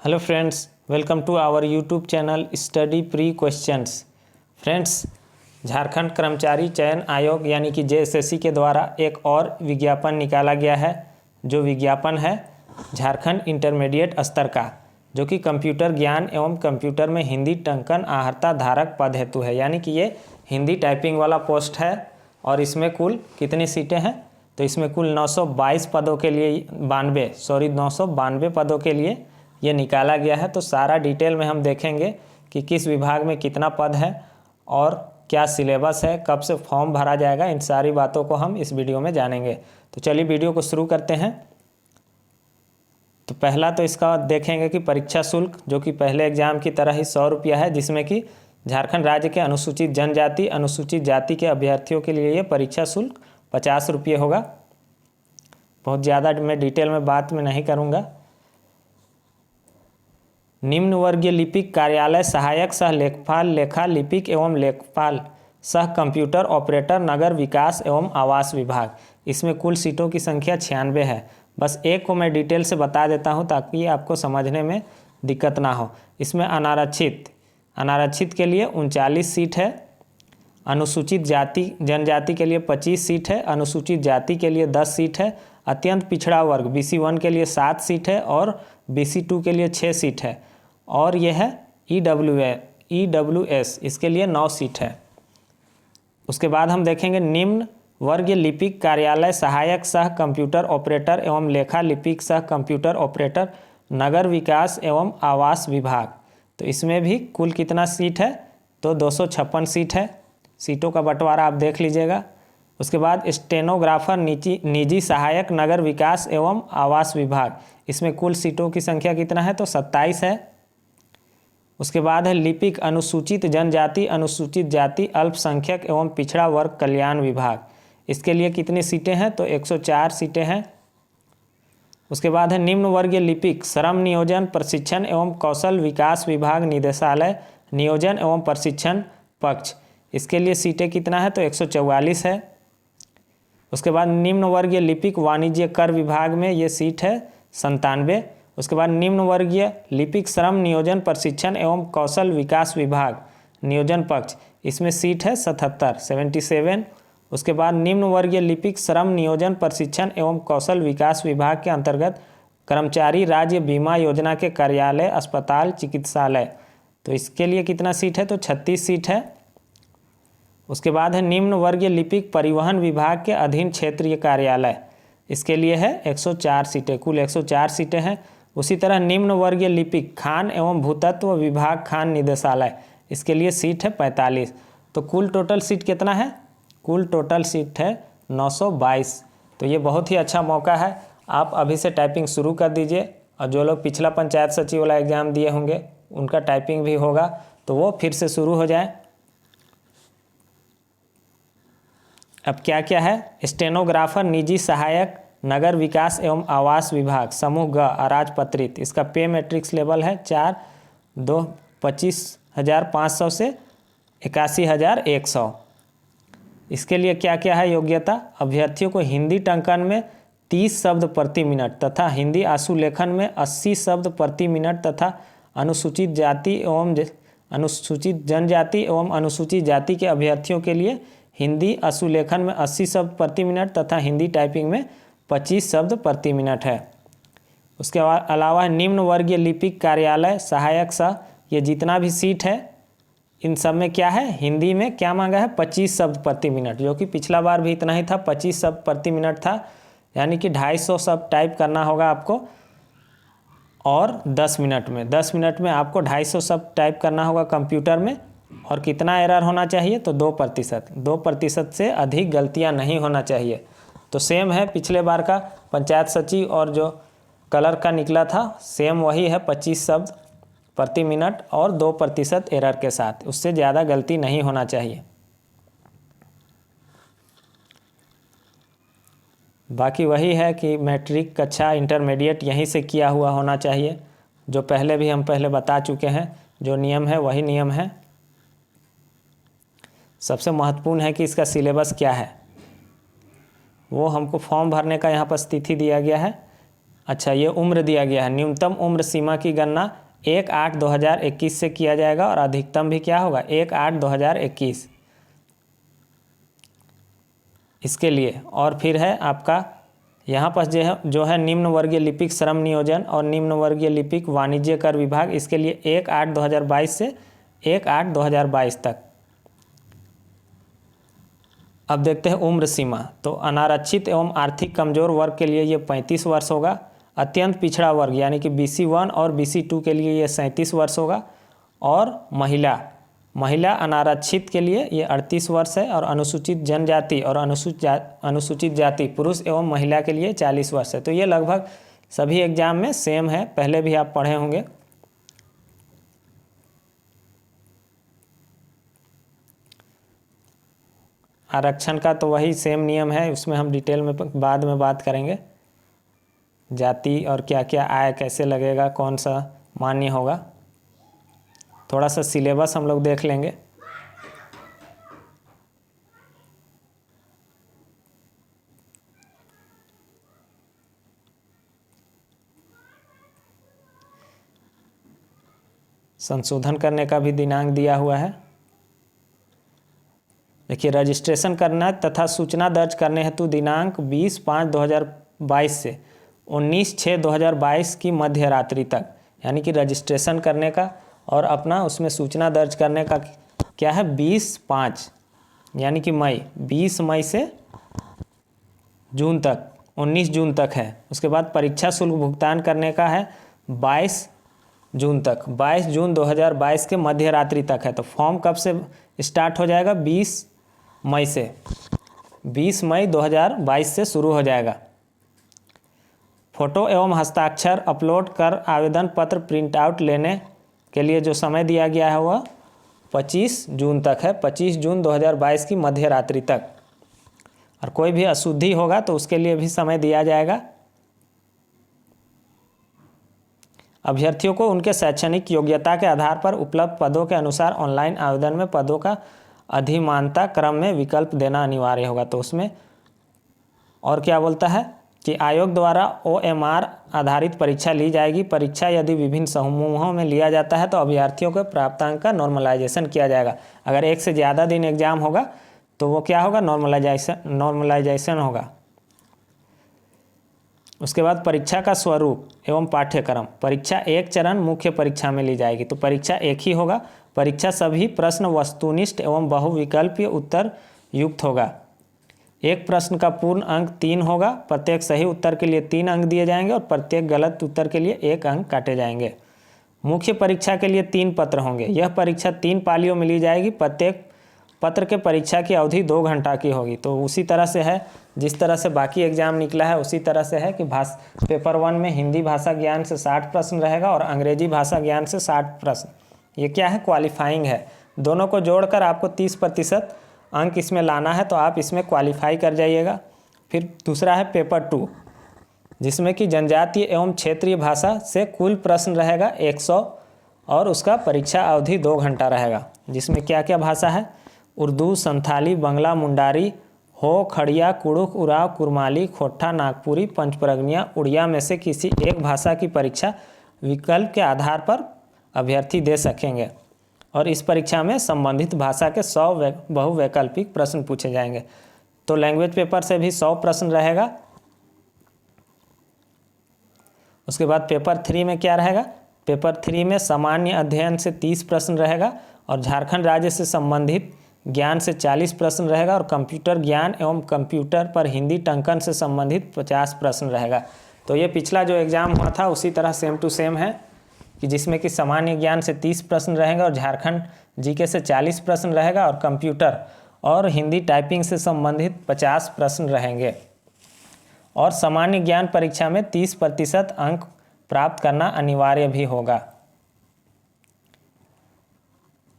Hello friends, welcome to our YouTube channel study pre questions. Friends, Jharkhand कर्मचारी चयन आयोग यानी कि जेएसएससी के द्वारा एक और विज्ञापन निकाला गया है। जो विज्ञापन है झारखंड इंटरमीडिएट स्तर का, जो कि कंप्यूटर ज्ञान एवं कंप्यूटर में हिंदी टंकन आहर्ता धारक पद हेतु है। यानी कि ये हिंदी टाइपिंग वाला पोस्ट है और इसमें कुल कितनी सीटें हैं? तो इसमें कुल 922 पदों के लिए 992 पदों के लिए ये निकाला गया है। तो सारा डिटेल में हम देखेंगे कि किस विभाग में कितना पद है और क्या सिलेबस है, कब से फॉर्म भरा जाएगा। इन सारी बातों को हम इस वीडियो में जानेंगे। तो चलिए वीडियो को शुरू करते हैं। तो पहला तो इसका देखेंगे कि परीक्षा शुल्क, जो कि पहले एग्जाम की तरह ही 100 रुपया है, जिसमें कि झारखंड राज्य के अनुसूचित जनजाति अनुसूचित जाति के अभ्यर्थियों के लिए ये परीक्षा शुल्क 50 रुपये होगा। बहुत ज़्यादा मैं डिटेल में बात में नहीं करूँगा। निम्न वर्गीय लिपिक कार्यालय सहायक सह लेखपाल लेखा लिपिक एवं लेखपाल सह कंप्यूटर ऑपरेटर नगर विकास एवं आवास विभाग, इसमें कुल सीटों की संख्या 96 है। बस एक को मैं डिटेल से बता देता हूं ताकि आपको समझने में दिक्कत ना हो। इसमें अनारक्षित के लिए 39 सीट है, अनुसूचित जाति जनजाति के लिए 25 सीट है, अनुसूचित जाति के लिए 10 सीट है, अत्यंत पिछड़ा वर्ग BC1 के लिए 7 सीट है और BC2 के लिए 6 सीट है, और यह है EWS इसके लिए 9 सीट है। उसके बाद हम देखेंगे निम्न वर्गीय लिपिक कार्यालय सहायक सह कंप्यूटर ऑपरेटर एवं लेखा लिपिक सह कंप्यूटर ऑपरेटर नगर विकास एवं आवास विभाग। तो इसमें भी कुल कितना सीट है? तो 256 सीट है। सीटों का बंटवारा आप देख लीजिएगा। उसके बाद स्टेनोग्राफर निजी सहायक नगर विकास एवं आवास विभाग, इसमें कुल सीटों की संख्या कितना है? तो 27 है। उसके बाद है लिपिक अनुसूचित जनजाति अनुसूचित जाति अल्पसंख्यक एवं पिछड़ा वर्ग कल्याण विभाग, इसके लिए कितनी सीटें हैं? तो 104 सीटें हैं। उसके बाद है निम्न वर्गीय लिपिक श्रम नियोजन प्रशिक्षण एवं कौशल विकास विभाग निदेशालय नियोजन एवं प्रशिक्षण पक्ष, इसके लिए सीटें कितना है? तो 144 है। उसके बाद निम्न वर्गीय लिपिक वाणिज्य कर विभाग में ये सीट है 97। उसके बाद निम्न वर्गीय लिपिक श्रम नियोजन प्रशिक्षण एवं कौशल विकास विभाग नियोजन पक्ष, इसमें सीट है 77। उसके बाद निम्न वर्गीय लिपिक श्रम नियोजन प्रशिक्षण एवं कौशल विकास विभाग के अंतर्गत कर्मचारी राज्य बीमा योजना के कार्यालय अस्पताल चिकित्सालय, तो इसके लिए कितना सीट है? तो 36 सीट है। उसके बाद है निम्न वर्गीय लिपिक परिवहन विभाग के अधीन क्षेत्रीय कार्यालय, इसके लिए है 104 सीटें, कुल 104 सीटें हैं। उसी तरह निम्न वर्गीय लिपिक खान एवं भूतत्व विभाग खान निदेशालय, इसके लिए सीट है 45। तो कुल टोटल सीट कितना है? कुल टोटल सीट है 922। तो ये बहुत ही अच्छा मौका है, आप अभी से टाइपिंग शुरू कर दीजिए। और जो लोग पिछला पंचायत सचिव वाला एग्ज़ाम दिए होंगे उनका टाइपिंग भी होगा, तो वो फिर से शुरू हो जाए। अब क्या क्या है? स्टेनोग्राफर निजी सहायक नगर विकास एवं आवास विभाग समूह ग अराजपत्रित, इसका पे मैट्रिक्स लेवल है 25,500 से 81,100। इसके लिए क्या क्या है योग्यता? अभ्यर्थियों को हिंदी टंकन में 30 शब्द प्रति मिनट तथा हिंदी आशु लेखन में 80 शब्द प्रति मिनट तथा अनुसूचित जाति एवं अनुसूचित जनजाति एवं अनुसूचित जाति के अभ्यर्थियों के लिए हिंदी आशुलेखन में 80 शब्द प्रति मिनट तथा हिंदी टाइपिंग में 25 शब्द प्रति मिनट है। उसके अलावा निम्न वर्गीय लिपिक कार्यालय सहायक सह, ये जितना भी सीट है इन सब में क्या है? हिंदी में क्या मांगा है? 25 शब्द प्रति मिनट, जो कि पिछला बार भी इतना ही था, 25 शब्द प्रति मिनट था। यानी कि 250 शब्द टाइप करना होगा आपको, और 10 मिनट में आपको 250 शब्द टाइप करना होगा कंप्यूटर में। और कितना एरर होना चाहिए? तो 2% से अधिक गलतियां नहीं होना चाहिए। तो सेम है पिछले बार का पंचायत सचिव और जो कलर का निकला था, सेम वही है, 25 शब्द प्रति मिनट और 2% एरर के साथ, उससे ज़्यादा गलती नहीं होना चाहिए। बाकी वही है कि मैट्रिक कक्षा इंटरमीडिएट यहीं से किया हुआ होना चाहिए, जो पहले भी हम बता चुके हैं। जो नियम है वही नियम है। सबसे महत्वपूर्ण है कि इसका सिलेबस क्या है, वो हमको फॉर्म भरने का यहाँ पर तिथि दिया गया है अच्छा, ये उम्र दिया गया है। न्यूनतम उम्र सीमा की गणना 1/8/2021 से किया जाएगा और अधिकतम भी क्या होगा 1/8/2021 इसके लिए। और फिर है आपका यहाँ पर जो है निम्न वर्गीय लिपिक श्रम नियोजन और निम्न वर्गीय लिपिक वाणिज्य कर विभाग, इसके लिए 1/8/2022 से 1/8/2022 तक। अब देखते हैं उम्र सीमा। तो अनारक्षित एवं आर्थिक कमजोर वर्ग के लिए ये 35 वर्ष होगा। अत्यंत पिछड़ा वर्ग यानी कि BC1 और BC2 के लिए ये 37 वर्ष होगा। और महिला अनारक्षित के लिए ये 38 वर्ष है। और अनुसूचित जनजाति और अनुसूचित जाति पुरुष एवं महिला के लिए 40 वर्ष है। तो ये लगभग सभी एग्जाम में सेम है, पहले भी आप पढ़े होंगे। आरक्षण का तो वही सेम नियम है, उसमें हम डिटेल में बाद में बात करेंगे। जाति और क्या क्या आय कैसे लगेगा, कौन सा मान्य होगा, थोड़ा सा सिलेबस हम लोग देख लेंगे। संशोधन करने का भी दिनांक दिया हुआ है। देखिए, रजिस्ट्रेशन करना तथा सूचना दर्ज करने हेतु दिनांक 20/5/2022 से 19/6/2022 की मध्य रात्रि तक, यानी कि रजिस्ट्रेशन करने का और अपना उसमें सूचना दर्ज करने का क्या है 20/5 यानी कि मई, 20 मई से जून तक, 19 जून तक है। उसके बाद परीक्षा शुल्क भुगतान करने का है 22 जून तक, 22 जून 2022 के मध्य रात्रि तक है। तो फॉर्म कब से स्टार्ट हो जाएगा 20 मई से, 20 मई 2022 से शुरू हो जाएगा। फोटो एवं हस्ताक्षर अपलोड कर आवेदन पत्र प्रिंट आउट लेने के लिए जो समय दिया गया है वह 25 जून तक है, 25 जून 2022 की मध्य रात्रि तक। और कोई भी अशुद्धि होगा तो उसके लिए भी समय दिया जाएगा। अभ्यर्थियों को उनके शैक्षणिक योग्यता के आधार पर उपलब्ध पदों के अनुसार ऑनलाइन आवेदन में पदों का अधिमानता क्रम में विकल्प देना अनिवार्य होगा। तो उसमें और क्या बोलता है कि आयोग द्वारा OMR आधारित परीक्षा ली जाएगी। परीक्षा यदि विभिन्न समूहों में लिया जाता है तो अभ्यर्थियों के प्राप्तांक का नॉर्मलाइजेशन किया जाएगा। अगर एक से ज़्यादा दिन एग्जाम होगा तो वो क्या होगा नॉर्मलाइजेशन होगा। उसके बाद परीक्षा का स्वरूप एवं पाठ्यक्रम। परीक्षा एक चरण मुख्य परीक्षा में ली जाएगी। तो परीक्षा एक ही होगा। परीक्षा सभी प्रश्न वस्तुनिष्ठ एवं बहुविकल्पीय उत्तर युक्त होगा। एक प्रश्न का पूर्ण अंक 3 होगा। प्रत्येक सही उत्तर के लिए 3 अंक दिए जाएंगे और प्रत्येक गलत उत्तर के लिए 1 अंक काटे जाएंगे। मुख्य परीक्षा के लिए 3 पत्र होंगे। यह परीक्षा 3 पालियों में ली जाएगी। प्रत्येक पत्र के परीक्षा की अवधि 2 घंटा की होगी। तो उसी तरह से है जिस तरह से बाकी एग्जाम निकला है, उसी तरह से है कि पेपर 1 में हिंदी भाषा ज्ञान से 60 प्रश्न रहेगा और अंग्रेजी भाषा ज्ञान से 60 प्रश्न। ये क्या है क्वालिफाइंग है। दोनों को जोड़कर आपको 30% अंक इसमें लाना है, तो आप इसमें क्वालिफाई कर जाइएगा। फिर दूसरा है पेपर 2 जिसमें कि जनजातीय एवं क्षेत्रीय भाषा से कुल प्रश्न रहेगा 100 और उसका परीक्षा अवधि 2 घंटा रहेगा। जिसमें क्या क्या भाषा है उर्दू, संथाली, बंगला, मुंडारी, हो, खड़िया, कुड़ुख, उराव, कुरमाली, खोट्ठा, नागपुरी, पंचप्रगनिया, उड़िया में से किसी एक भाषा की परीक्षा विकल्प के आधार पर अभ्यर्थी दे सकेंगे। और इस परीक्षा में संबंधित भाषा के 100 बहुवैकल्पिक प्रश्न पूछे जाएंगे। तो लैंग्वेज पेपर से भी 100 प्रश्न रहेगा। उसके बाद पेपर 3 में क्या रहेगा, पेपर 3 में सामान्य अध्ययन से 30 प्रश्न रहेगा और झारखंड राज्य से संबंधित ज्ञान से 40 प्रश्न रहेगा और कंप्यूटर ज्ञान एवं कंप्यूटर पर हिंदी टंकन से संबंधित 50 प्रश्न रहेगा। तो ये पिछला जो एग्ज़ाम हुआ था उसी तरह सेम टू सेम है कि जिसमें कि सामान्य ज्ञान से 30 प्रश्न रहेंगे और झारखंड जीके से 40 प्रश्न रहेगा और कंप्यूटर और हिंदी टाइपिंग से संबंधित 50 प्रश्न रहेंगे। और सामान्य ज्ञान परीक्षा में 30% अंक प्राप्त करना अनिवार्य भी होगा।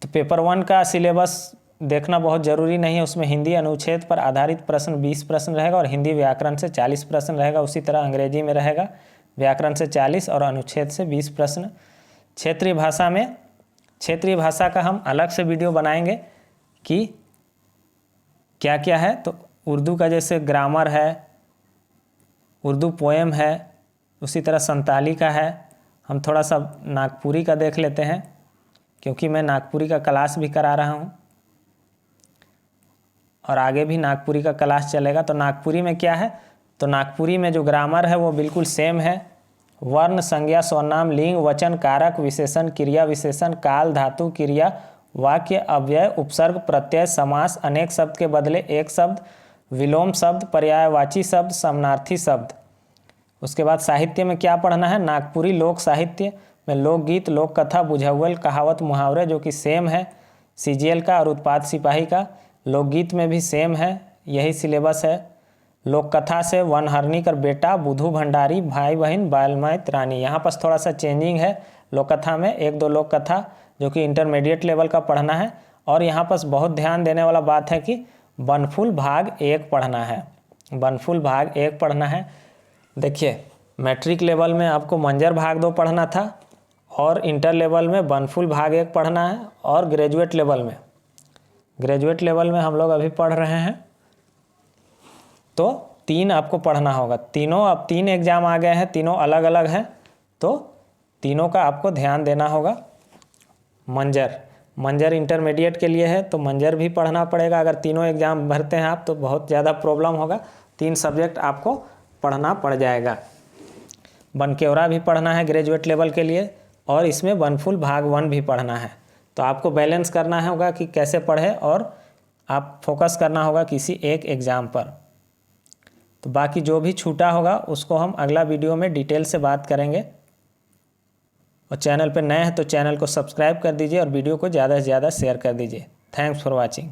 तो पेपर 1 का सिलेबस देखना बहुत ज़रूरी नहीं है। उसमें हिंदी अनुच्छेद पर आधारित प्रश्न 20 प्रश्न रहेगा और हिंदी व्याकरण से 40 प्रश्न रहेगा। उसी तरह अंग्रेजी में रहेगा व्याकरण से 40 और अनुच्छेद से 20 प्रश्न। क्षेत्रीय भाषा में, क्षेत्रीय भाषा का हम अलग से वीडियो बनाएंगे कि क्या क्या है। तो उर्दू का जैसे ग्रामर है, उर्दू पोएम है, उसी तरह संताली का है। हम थोड़ा सा नागपुरी का देख लेते हैं, क्योंकि मैं नागपुरी का क्लास भी करा रहा हूँ और आगे भी नागपुरी का क्लास चलेगा। तो नागपुरी में क्या है, तो नागपुरी में जो ग्रामर है वो बिल्कुल सेम है। वर्ण, संज्ञा, सर्वनाम, लिंग, वचन, कारक, विशेषण, क्रिया विशेषण, काल, धातु, क्रिया, वाक्य, अव्यय, उपसर्ग, प्रत्यय, समास, अनेक शब्द के बदले एक शब्द, विलोम शब्द, पर्यायवाची शब्द, समानार्थी शब्द। उसके बाद साहित्य में क्या पढ़ना है, नागपुरी लोक साहित्य में लोकगीत, लोक कथा, बुझावल, कहावत, मुहावरे जो कि सेम है सीजीएल का और उत्पाद सिपाही का। लोकगीत में भी सेम है, यही सिलेबस है। लोक कथा से वनहरनी कर बेटा, बुधू भंडारी, भाई बहन, बालमैत रानी। यहाँ पर थोड़ा सा चेंजिंग है लोक कथा में, एक दो लोक कथा जो कि इंटरमीडिएट लेवल का पढ़ना है। और यहाँ पर बहुत ध्यान देने वाला बात है कि बनफूल भाग 1 पढ़ना है, बनफूल भाग 1 पढ़ना है। देखिए मैट्रिक लेवल में आपको मंजर भाग 2 पढ़ना था और इंटर लेवल में बनफूल भाग 1 पढ़ना है। और ग्रेजुएट लेवल में हम लोग अभी पढ़ रहे हैं तो 3 आपको पढ़ना होगा। तीनों अब 3 एग्जाम आ गए हैं, तीनों अलग अलग हैं, तो तीनों का आपको ध्यान देना होगा। मंजर इंटरमीडिएट के लिए है तो मंजर भी पढ़ना पड़ेगा। अगर तीनों एग्जाम भरते हैं आप तो बहुत ज़्यादा प्रॉब्लम होगा, 3 सब्जेक्ट आपको पढ़ना पड़ जाएगा। बनकेवरा भी पढ़ना है ग्रेजुएट लेवल के लिए और इसमें बनफूल भाग 1 भी पढ़ना है। तो आपको बैलेंस करना होगा कि कैसे पढ़े और आप फोकस करना होगा किसी एक एग्ज़ाम पर। तो बाकी जो भी छूटा होगा उसको हम अगला वीडियो में डिटेल से बात करेंगे। और चैनल पर नए हैं तो चैनल को सब्सक्राइब कर दीजिए और वीडियो को ज़्यादा से ज़्यादा शेयर कर दीजिए। Thanks for watching.